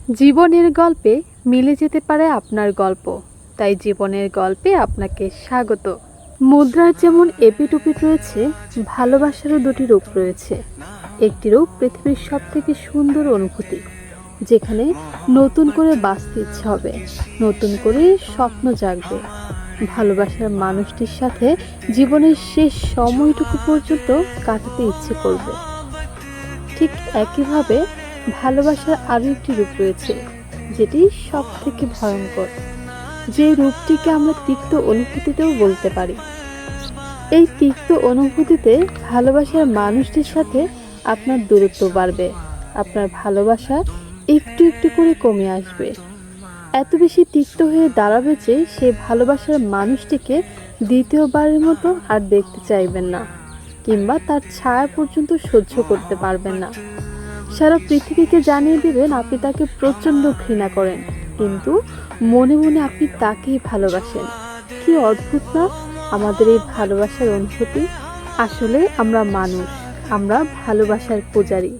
জীবনের গল্পে মিলে যেতে পারে আপনার গল্প, তাই জীবনের গল্পে আপনাকে স্বাগত। মুদ্রার যেমন এপিঠ ওপিঠ রয়েছে, ভালোবাসারও দুটি রূপ রয়েছে। একটি রূপ পৃথিবীর সব থেকে সুন্দর অনুভূতি, যেখানে নতুন করে বাঁচতে ইচ্ছে হবে, নতুন করে স্বপ্ন জাগবে, ভালোবাসার মানুষটির সাথে জীবনের শেষ সময়টুকু পর্যন্ত কাটাতে ইচ্ছে করবে। ঠিক একইভাবে ভালোবাসার আরও একটি রূপ রয়েছে, যেটি সব থেকে ভয়ঙ্কর, যে রূপটিকে আমরা তিক্ত অনুভূতিতেও বলতে পারি। এই তিক্ত অনুভূতিতে ভালোবাসার মানুষটির সাথে আপনার দূরত্ব বাড়বে, আপনার ভালোবাসা একটু একটু করে কমে আসবে, এত বেশি তিক্ত হয়ে দাঁড়াবে যে সেই ভালোবাসার মানুষটিকে দ্বিতীয়বারের মতো আর দেখতে চাইবেন না, কিংবা তার ছায়া পর্যন্ত সহ্য করতে পারবেন না। সারা পৃথিবীকে জানিয়ে দিবেন আপনি তাকে প্রচণ্ড ঘৃণা করেন, কিন্তু মনে মনে আপনি তাকেই ভালোবাসেন। কি অদ্ভুত না আমাদের এই ভালোবাসার অনুভূতি! আসলে আমরা মানুষ, আমরা ভালোবাসার পূজারী।